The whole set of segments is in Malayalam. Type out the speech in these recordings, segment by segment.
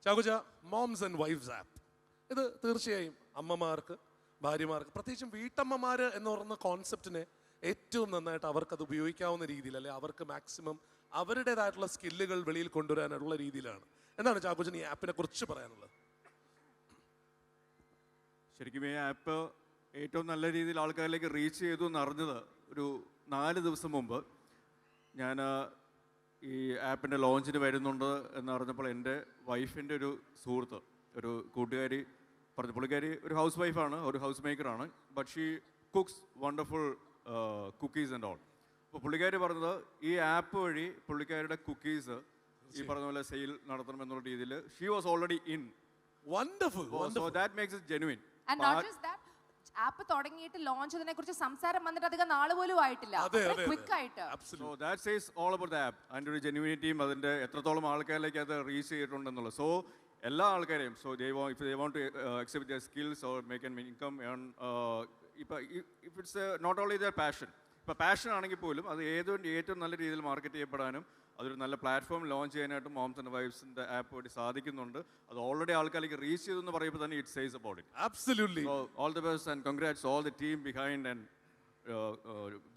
ചാകുജ, മോംസ് ആൻഡ് വൈഫ്സ് ആപ്പ്. ഇത് തീർച്ചയായും അമ്മമാർക്ക്, ഭാര്യമാർക്ക്, പ്രത്യേകിച്ചും വീട്ടമ്മമാർ എന്ന് പറയുന്ന കോൺസെപ്റ്റിനെ ഏറ്റവും നന്നായിട്ട് അവർക്കത് ഉപയോഗിക്കാവുന്ന രീതിയിൽ, അല്ലെ അവർക്ക് മാക്സിമം അവരുടേതായിട്ടുള്ള സ്കില്ലുകൾ വെളിയിൽ കൊണ്ടുവരാനുള്ള രീതിയിലാണ്. എന്താണ് ചാക്കോച്ചൻ ഈ ആപ്പിനെ കുറിച്ച് പറയാനുള്ളത്? ശരിക്കും ഈ ആപ്പ് ഏറ്റവും നല്ല രീതിയിൽ ആൾക്കാരിലേക്ക് റീച്ച് ചെയ്തു എന്നറിഞ്ഞത് ഒരു 4 ദിവസം മുമ്പ്. ഞാൻ ഈ ആപ്പിൻ്റെ ലോഞ്ചിന് വരുന്നുണ്ട് എന്നറിഞ്ഞപ്പോൾ എൻ്റെ വൈഫിൻ്റെ ഒരു സുഹൃത്ത്, ഒരു കൂട്ടുകാരി പറഞ്ഞു. പുള്ളിക്കാരി ഒരു ഹൗസ് വൈഫാണ്, ഒരു ഹൗസ് മേക്കറാണ്, but she cooks wonderful cookies and all. അപ്പോൾ പുള്ളിക്കാരി പറഞ്ഞത് ഈ ആപ്പ് വഴി പുള്ളിക്കാരുടെ കുക്കീസ് ഈ പറഞ്ഞ പോലെ സെയിൽ നടത്തണം എന്നുള്ള രീതിയിൽ she was already in. Wonderful. So that makes it genuine. And not just that, app തുടങ്ങിയിട്ട് ലോഞ്ച് ചെയ്തതിനെ കുറിച്ച് സംസാരം വന്നിട്ട് അധികം നാൾ പോലും ആയിട്ടില്ല, ക്വിക്ക് ആയിട്ട്. So that says all about the app. അതിൻ്റെ ഒരു ജെനുവിനിറ്റിയും അതിൻ്റെ എത്രത്തോളം ആൾക്കാരിലേക്ക് അത് റീച്ച് ചെയ്തിട്ടുണ്ടെന്നുള്ളത്. സോ എല്ലാ ആൾക്കാരെയും, so if they want to exhibit their skills or make an income, earn, if it's not only their passion, ഇപ്പോൾ പാഷൻ ആണെങ്കിൽ പോലും അത് ഏറ്റവും നല്ല രീതിയിൽ മാർക്കറ്റ് ചെയ്യപ്പെടാനും അതൊരു നല്ല പ്ലാറ്റ്ഫോം ലോഞ്ച് ചെയ്യാനായിട്ടും മോംസ് ആൻഡ് വൈഫ്സിന്റെ ആപ്പ് വഴി സാധിക്കുന്നുണ്ട്. അത് ഓൾറെഡി ആൾക്കാർക്ക് റീച്ച് ചെയ്തു എന്ന് പറയുമ്പോൾ തന്നെ it says about it. Absolutely. So all the best and congrats all the team behind and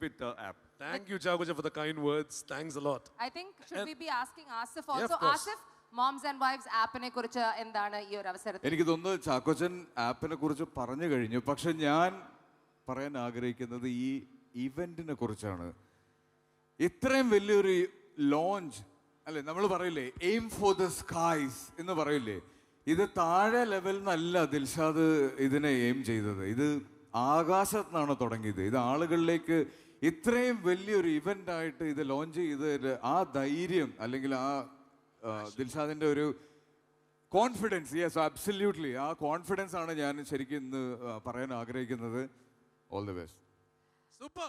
with the app. Thank you Chakuja for the kind words. Thanks a lot. I think should we be asking Asif also? Yeah, of course. Asif, moms and wifes ആപ്പിനെ കുറിച്ച് എന്താണ് ഈ ഒരു അവസരത്തിൽ? എനിക്ക് തോന്നുന്നു ചാക്കോച്ചൻ ആപ്പിനെ കുറിച്ച് പറഞ്ഞു കഴിഞ്ഞു. പക്ഷെ ഞാൻ പറയാൻ ആഗ്രഹിക്കുന്നത് ഈ ഇവന്റിനെ കുറിച്ചാണ്. ഇത്രയും വലിയൊരു ലോഞ്ച് അല്ലെ, നമ്മൾ പറയില്ലേ എയിം ഫോർ ദ സ്കൈസ് എന്ന് പറയില്ലേ, ഇത് താഴെ ലെവലിൽ നിന്നല്ല ദിൽഷാദ് ഇതിനെ എയിം ചെയ്തത്. ഇത് ആകാശത്ത് നിന്നാണ് തുടങ്ങിയത്. ഇത് ആളുകളിലേക്ക് ഇത്രയും വലിയൊരു ഇവന്റ് ആയിട്ട് ഇത് ലോഞ്ച് ചെയ്ത് ആ ധൈര്യം അല്ലെങ്കിൽ ആ ദിൽഷാദിന്റെ ഒരു കോൺഫിഡൻസ്, യെസ് അബ്സല്യൂട്ട്ലി, ആ കോൺഫിഡൻസ് ആണ് ഞാൻ ശരിക്കും ഇന്ന് പറയാൻ ആഗ്രഹിക്കുന്നത്. All the best. Super.